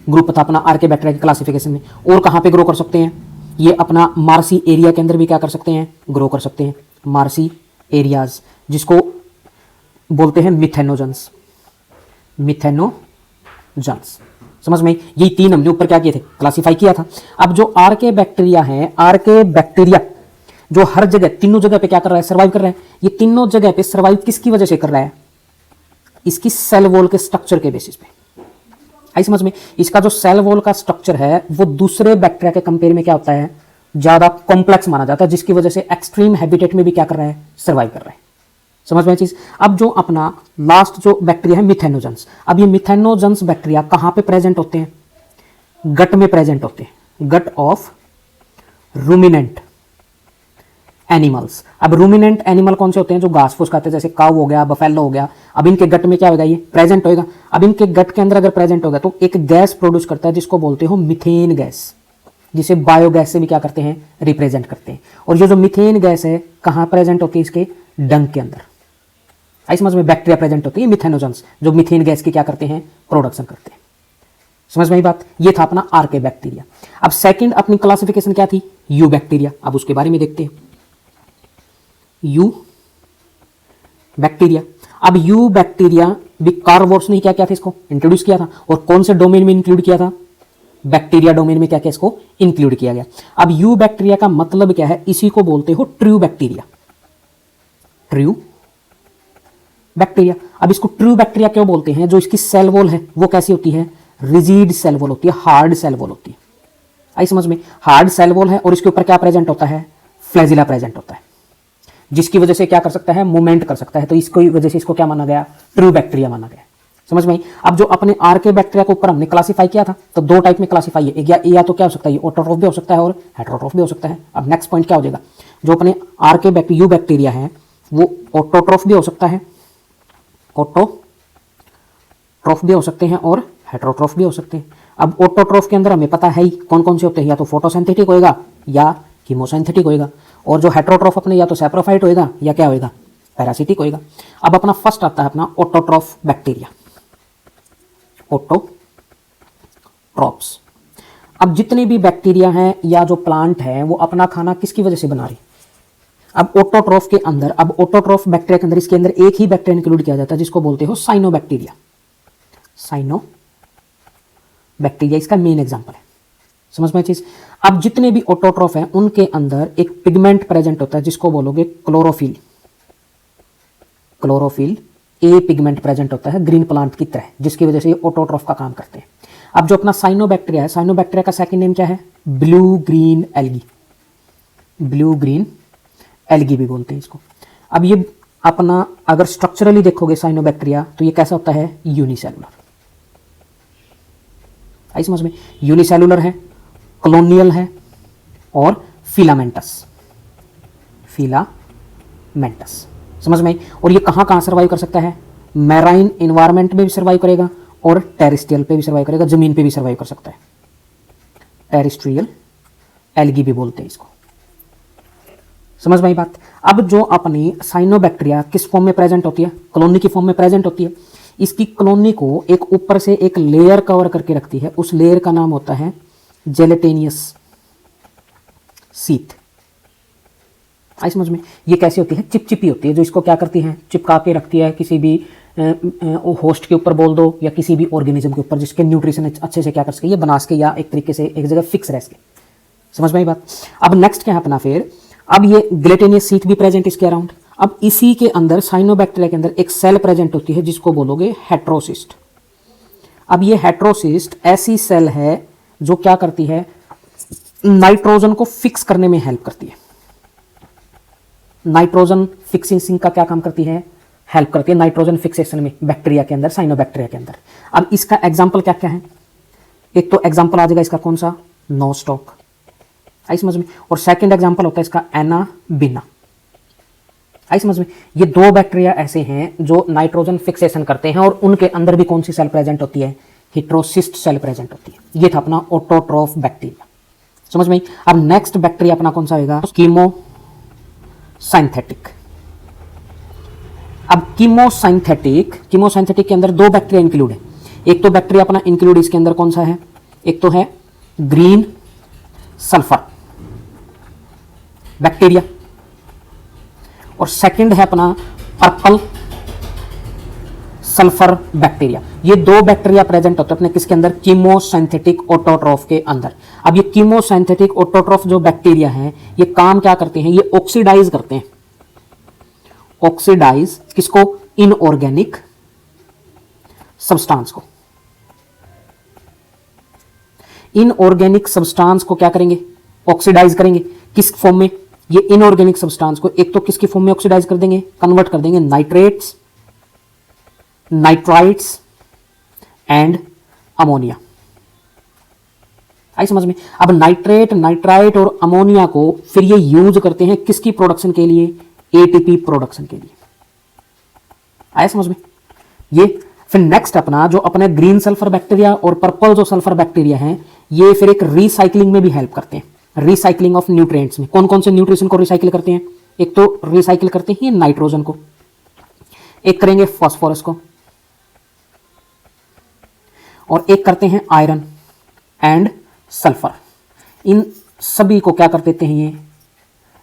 ग्रुप था अपना आर्के बैक्टीरिया की क्लासिफिकेशन में। और कहां पे ग्रो कर सकते हैं? ये अपना मार्सी एरिया के अंदर भी क्या कर सकते हैं? ग्रो कर सकते हैं। मार्सी एरियाज, जिसको बोलते हैं मिथेनोजन्स। मिथेनोजन्स। समझ में? यही 3 हमने ऊपर क्या किए थे? क्लासिफाई किया था। अब जो आर्के बैक्टीरिया है, आर्के बैक्टीरिया जो हर जगह, तीनों जगह पे क्या कर रहा है? सर्वाइव कर रहा है। ये तीनों जगह पे सर्वाइव किसकी वजह से कर रहा है? इसकी सेल वॉल के स्ट्रक्चर के बेसिस पे। आई समझ में? इसका जो सेल वॉल का स्ट्रक्चर है वो दूसरे बैक्टीरिया के कंपेयर में क्या होता है? ज्यादा कॉम्प्लेक्स माना जाता है, जिसकी वजह से एक्सट्रीम हैबिटेट में भी क्या कर रहा है? सर्वाइव कर रहा है। समझ में चीज? अब जो अपना लास्ट जो बैक्टीरिया है मिथेनोजन्स, अब ये मिथेनोजन्स बैक्टीरिया कहां पे प्रेजेंट होते हैं? गट में प्रेजेंट होते हैं। Gut of ruminant animals. अब रूमिनेंट एनिमल कौन से होते हैं? जो घास फूस खाते हैं, जैसे काऊ हो गया, बफेलो हो गया। अब इनके गट में क्या होगा? ये प्रेजेंट होगा। अब इनके गट के अंदर अगर प्रेजेंट होगा तो एक गैस प्रोड्यूस करता है जिसको बोलते हो मीथेन गैस, जिसे बायोगैस से भी क्या करते हैं? रिप्रेजेंट करते हैं। और ये जो मीथेन गैस है कहां प्रेजेंट होती है? इसके डंग के अंदर। आई समझ में? बैक्टीरिया प्रेजेंट होती है मिथेनोजन्स, जो मीथेन गैस की क्या करते हैं? प्रोडक्शन करते हैं। समझ में आई बात? ये था अपना आर्के बैक्टीरिया। अब सेकंड अपनी क्लासिफिकेशन क्या थी? You bacteria. अब उसके बारे में देखते हैं। You bacteria. अब यू बैक्टीरिया भी कार्वोर्स ने क्या किया था, इसको इंट्रोड्यूस किया था, और कौन से डोमेन में इंक्लूड किया था, बैक्टीरिया डोमेन में क्या क्या इसको इंक्लूड किया गया। अब यू बैक्टीरिया का मतलब क्या है, इसी को बोलते हो ट्रू बैक्टीरिया, ट्रू बैक्टीरिया। अब इसको ट्रू बैक्टीरिया क्यों बोलते हैं, जो इसकी सेल वॉल है वो कैसी होती है, रिजिड सेल वॉल होती है, हार्ड सेल वॉल होती है। आई समझ में, हार्ड सेल वॉल है और इसके ऊपर क्या प्रेजेंट होता है, फ्लैजिला प्रेजेंट होता है, जिसकी वजह से क्या कर सकता है, मूवमेंट कर सकता है। तो इसकी वजह से इसको क्या माना गया, ट्रू बैक्टीरिया माना गया। समझ में। अब जो अपने आरके बैक्टीरिया के ऊपर हमने क्लासीफाई किया था, तो दो टाइप में क्लासीफाई है, या तो क्या हो सकता है, ऑटोट्रोफ भी हो सकता है और हेटेरोट्रोफ भी हो सकता है। अब नेक्स्ट पॉइंट क्या हो जाएगा, जो अपने आरके यू बैक्टीरिया है वो ऑटोट्रोफ भी हो सकता है, ऑटोट्रोफ भी हो सकते हैं और हेटेरोट्रोफ भी हो सकते हैं। अब ऑटोट्रोफ के अंदर हमें पता है ही कौन कौन से होते हैं, या तो फोटोसिंथेटिक होएगा या कीमोसिंथेटिक होएगा, और जो हेटेरोट्रोफ अपने या तो सैप्रोफाइट होएगा या क्या होएगा, पैरासिटिक होएगा। अब अपना फर्स्ट आता है अपना ऑटोट्रोफ बैक्टीरिया, ऑटोट्रोप्स। अब जितने भी बैक्टीरिया हैं या जो प्लांट है वो अपना खाना किसकी वजह से बना रहे, अब ऑटोट्रोफ के अंदर, अब ऑटोट्रोफ बैक्टीरिया के अंदर इसके अंदर एक ही बैक्टीरिया इंक्लूड किया जाता है जिसको बोलते हो साइनोबैक्टीरिया, साइनोबैक्टीरिया इसका मेन एग्जांपल है। समझ में चीज। अब जितने भी ऑटोट्रोफ हैं उनके अंदर एक पिगमेंट प्रेजेंट होता है जिसको बोलोगे chlorophyll, chlorophyll A pigment present होता है ग्रीन प्लांट की तरह, जिसकी वजह से ये ऑटोट्रोफ का काम करते हैं। अब जो अपना साइनोबैक्टीरिया है, साइनोबैक्टीरिया का सेकंड नेम क्या है, blue green algae, blue green algae भी बोलते हैं इसको। अब ये अपना अगर स्ट्रक्चरली देखोगे साइनोबैक्टीरिया तो ये कैसा होता है, यूनिसेलुलर। आई समझ में, यूनिसेलुलर है, कॉलोनियल है और फिलामेंटस, फिलामेंटस। समझ में। और ये कहां कहां सर्वाइव कर सकता है, मैराइन इन्वायरमेंट में भी सर्वाइव करेगा और टेरेस्ट्रियल पे भी सर्वाइव करेगा, जमीन पे भी सर्वाइव कर सकता है, टेरेस्ट्रियल एल्गी भी बोलते हैं इसको। समझ में बात। अब जो अपनी साइनोबैक्टीरिया किस फॉर्म में प्रेजेंट होती है, कॉलोनी की फॉर्म में प्रेजेंट होती है। इसकी कॉलोनी को एक ऊपर से एक लेयर कवर करके रखती है, उस लेयर का नाम होता है जेलेटेनियस सीथ। आई समझ में। ये कैसी होती है, चिपचिपी होती है, जो इसको क्या करती है, चिपका के रखती है किसी भी होस्ट के ऊपर बोल दो या किसी भी ऑर्गेनिज्म के ऊपर, जिसके न्यूट्रिशन अच्छे से क्या कर सके, ये बना सके या एक तरीके से एक जगह फिक्स रह सके। समझ में बात। अब नेक्स्ट क्या है अपना फिर, अब ये ग्लेटेनियस सीथ भी प्रेजेंट इसके अराउंड। अब इसी के अंदर साइनोबैक्टीरिया के अंदर एक सेल प्रेजेंट होती है जिसको बोलोगे हेट्रोसिस्ट। अब ये हेट्रोसिस्ट ऐसी सेल है जो क्या करती है, नाइट्रोजन को फिक्स करने में हेल्प करती है, नाइट्रोजन फिक्सिंग का क्या काम करती है, हेल्प करती है नाइट्रोजन फिक्सेशन में बैक्टीरिया के अंदर, साइनोबैक्टीरिया के अंदर। अब इसका एग्जांपल क्या क्या है, एक तो एग्जांपल आ जाएगा इसका कौन सा, नोस्टॉक। आई समझ में। और सेकंड एग्जांपल होता है इसका एनाबिना। आई समझ में। ये दो बैक्टीरिया ऐसे हैं जो नाइट्रोजन फिक्सेशन करते हैं और उनके अंदर भी कौन सी सेल प्रेजेंट होती है, हेट्रोसिस्ट सेल प्रेजेंट होती है। ये था अपना ऑटोट्रोफ बैक्टीरिया। समझ में। अब नेक्स्ट बैक्टीरिया अपना कौन सा होगा, कीमोसिंथेटिक। अब कीमोसिंथेटिक के अंदर दो बैक्टीरिया इंक्लूड है। एक तो बैक्टीरिया अपना इंक्लूड इसके अंदर कौन सा है, एक तो है ग्रीन सल्फर बैक्टीरिया और सेकंड है अपना पर्पल सल्फर बैक्टीरिया। ये दो बैक्टीरिया प्रेजेंट होते हैं अपने किसके अंदर, कीमोसिंथेटिक ऑटोट्रोफ के अंदर। अब ये कीमोसिंथेटिक ऑटोट्रोफ जो बैक्टीरिया हैं ये काम क्या करते हैं, ये ऑक्सीडाइज करते हैं, ऑक्सीडाइज किसको, इनऑर्गेनिक सब्सटेंस को। इनऑर्गेनिक सब्सटेंस को क्या करेंगे, ऑक्सीडाइज करेंगे। किस फॉर्म में, ये इनऑर्गेनिक सब्सटेंस को एक तो किसकी फॉर्म में ऑक्सीडाइज कर देंगे, कन्वर्ट कर देंगे नाइट्रेट्स, नाइट्राइट्स एंड अमोनिया। आई समझ में। अब नाइट्रेट, नाइट्राइट और अमोनिया को फिर ये यूज करते हैं किसकी प्रोडक्शन के लिए, एटीपी प्रोडक्शन के लिए। आया समझ में। ये फिर नेक्स्ट अपना जो अपने ग्रीन सल्फर बैक्टीरिया और पर्पल जो सल्फर बैक्टीरिया हैं ये फिर एक रिसाइकलिंग में भी हेल्प करते हैं, रिसाइकलिंग ऑफ न्यूट्रिएंट्स में। कौन कौन से न्यूट्रिशन को रिसाइकिल करते हैं, एक तो रिसाइकिल करते हैं नाइट्रोजन को, एक करेंगे फास्फोरस को और एक करते हैं आयरन एंड सल्फर। इन सभी को क्या कर देते हैं, ये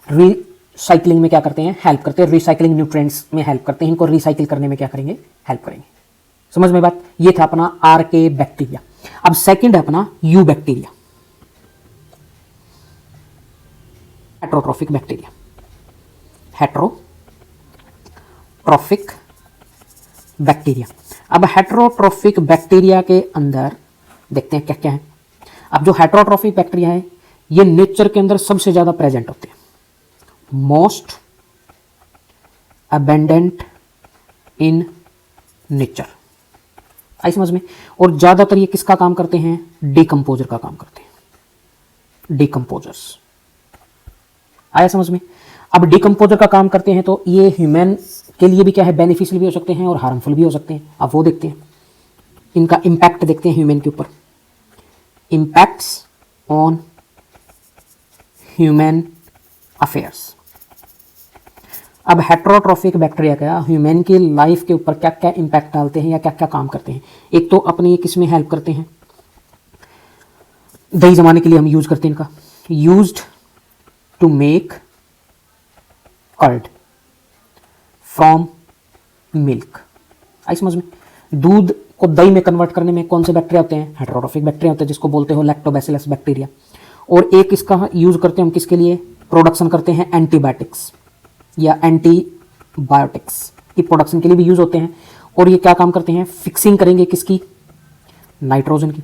रिसाइकलिंग में क्या करते हैं, हेल्प करते हैं, रिसाइकलिंग न्यूट्रिएंट्स में हेल्प करते हैं। इनको रिसाइकिल करने में क्या करेंगे, हेल्प करेंगे। समझ में बात? ये था अपना आर्के बैक्टीरिया। अब सेकंड है अपना you bacteria, heterotrophic bacteria. Heterotrophic bacteria. अब हेट्रोट्रोफिक बैक्टीरिया के अंदर देखते हैं क्या क्या है। अब जो हेट्रोट्रोफिक बैक्टीरिया है ये नेचर के अंदर सबसे ज्यादा प्रेजेंट होते हैं, मोस्ट अबेंडेंट इन नेचर। आई समझ में? और ज्यादातर ये किसका काम करते हैं? डिकम्पोजर का काम करते हैं, डिकम्पोजर्स। आया समझ में? अब डिकम्पोजर का काम करते हैं तो ये ह्यूमन के लिए भी क्या है, बेनिफिशियल भी हो सकते हैं और हार्मफुल भी हो सकते हैं। अब वो देखते हैं, इनका इंपैक्ट देखते हैं ह्यूमन के ऊपर। Impacts on human affairs. अब हेट्रोट्रोफिक बैक्टीरिया का ह्यूमन की लाइफ के ऊपर क्या क्या इंपैक्ट डालते हैं या क्या क्या काम करते हैं। एक तो अपनी किसमें हेल्प करते हैं, दही जमाने के लिए हम यूज करते हैं इनका, used to make curd from milk. आई समझ में? दूध को दही में कन्वर्ट करने में कौन से बैक्टीरिया होते हैं? हेट्रोट्रोफिक बैक्टीरिया होते हैं, जिसको बोलते हो लैक्टोबैसिलस बैक्टीरिया। और एक इसका यूज करते हैं हम किसके लिए? प्रोडक्शन करते हैं एंटीबायोटिक्स या एंटीबायोटिक्स की प्रोडक्शन के लिए भी यूज होते हैं। और ये क्या काम करते हैं? फिक्सिंग करेंगे किसकी? नाइट्रोजन की।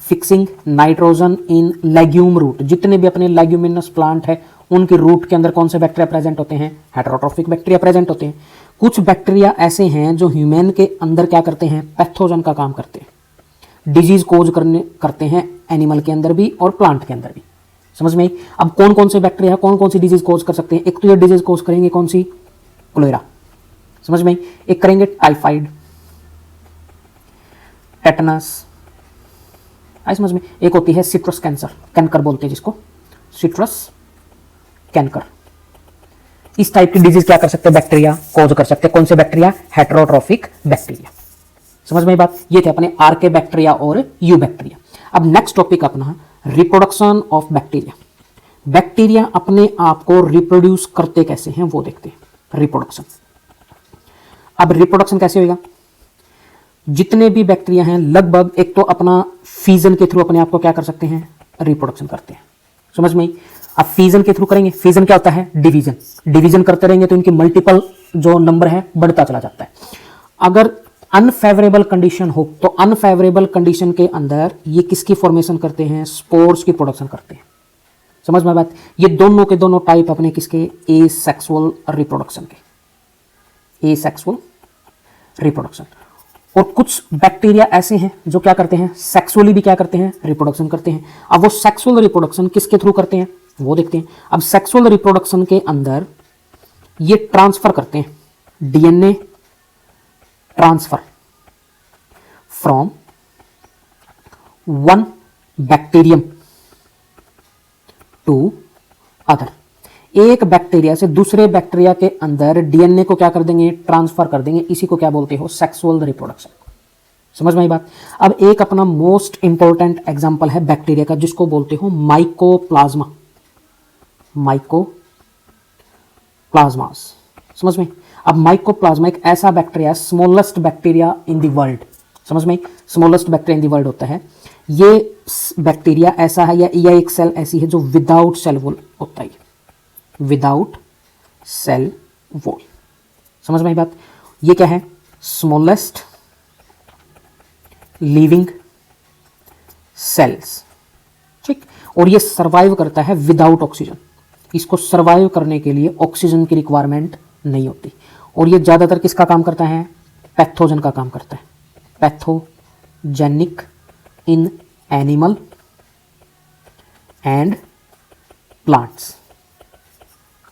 Fixing nitrogen in legume root. जितने भी अपने लेग्यूमिनस प्लांट है उनके रूट के अंदर कौन से बैक्टीरिया प्रेजेंट होते हैं? हेट्रोट्रोफिक बैक्टीरिया प्रेजेंट होते हैं। कुछ बैक्टीरिया ऐसे हैं जो ह्यूमन के अंदर क्या करते हैं? पैथोजन का काम करते हैं, डिजीज कोज करते हैं एनिमल के अंदर भी और प्लांट के अंदर भी। समझ में? अब कौन कौन से बैक्टीरिया कौन कौन सी डिजीज कोज कर सकते हैं? एक तो ये डिजीज कोज करेंगे कौन सी? कोलेरा। समझ में? एक करेंगे टाइफाइड, टेटनस। आई समझ में? एक होती है सिट्रस कैंसर, कैंकर बोलते हैं जिसको, सिट्रस कैंकर। इस टाइप की डिजीज क्या कर सकते हैं? बैक्टीरिया कोज कर सकते हैं। कौन से बैक्टीरिया? Heterotrophic bacteria. समझ में बात? ये थे अपने आर्के बैक्टीरिया और यू बैक्टीरिया। अब नेक्स्ट टॉपिक अपना रिप्रोडक्शन ऑफ बैक्टीरिया। बैक्टीरिया अपने आप को रिप्रोड्यूस करते कैसे हैं वो देखते हैं, रिप्रोडक्शन। अब रिप्रोडक्शन कैसे होगा? जितने भी बैक्टीरिया हैं लगभग एक तो अपना फीजन के थ्रू अपने आप को क्या कर सकते हैं? रिप्रोडक्शन करते हैं। समझ में? अब फीजन के थ्रू करेंगे। फीजन क्या होता है? डिवीजन। डिवीजन करते रहेंगे तो इनकी मल्टीपल जो नंबर है बढ़ता चला जाता है। अगर अनफेवरेबल कंडीशन हो तो अनफेवरेबल कंडीशन के अंदर ये किसकी फॉर्मेशन करते हैं? स्पोर्स की प्रोडक्शन करते हैं। समझ में बात? ये दोनों के दोनों टाइप अपने किसके? एसेक्सुअल रिप्रोडक्शन के, एसेक्सुअल रिप्रोडक्शन। और कुछ बैक्टीरिया ऐसे हैं जो क्या करते हैं? सेक्सुअली भी क्या करते हैं? रिप्रोडक्शन करते हैं। अब वो सेक्सुअल रिप्रोडक्शन किसके थ्रू करते हैं वो देखते हैं। अब सेक्सुअल रिप्रोडक्शन के अंदर ये ट्रांसफर करते हैं, DNA transfer from one bacterium to other. एक बैक्टीरिया से दूसरे बैक्टीरिया के अंदर डीएनए को क्या कर देंगे? ट्रांसफर कर देंगे। इसी को क्या बोलते हो? Sexual reproduction. समझ में आई बात? अब एक अपना मोस्ट इंपॉर्टेंट एग्जांपल है बैक्टीरिया का जिसको बोलते हो माइकोप्लाज्मा। माइकोप्लाज्मास। समझ में? अब माइकोप्लाज्मा एक ऐसा bacteria, smallest bacteria in the world. समझ में? Smallest bacteria in the world होता है ये। बैक्टीरिया ऐसा है या एक सेल ऐसी है जो विदाउट सेल वॉल होता है, विदाउट सेल वॉल। समझ में आई बात? ये क्या है? Smallest living cells. ठीक। और ये सर्वाइव करता है विदाउट ऑक्सीजन। इसको सर्वाइव करने के लिए ऑक्सीजन की रिक्वायरमेंट नहीं होती। और ये ज्यादातर किसका काम करता है? पैथोजन का काम करता है, pathogenic in animal and plants.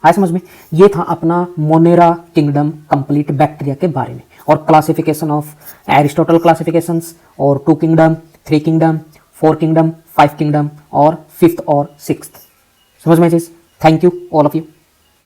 आया समझ में? ये था अपना मोनेरा किंगडम कंप्लीट बैक्टीरिया के बारे में। और क्लासिफिकेशन ऑफ एरिस्टोटल क्लासिफिकेशंस और 2 किंगडम, 3 किंगडम, 4 किंगडम, 5 किंगडम और 5th और 6th। समझ में चीज? Thank you all of you.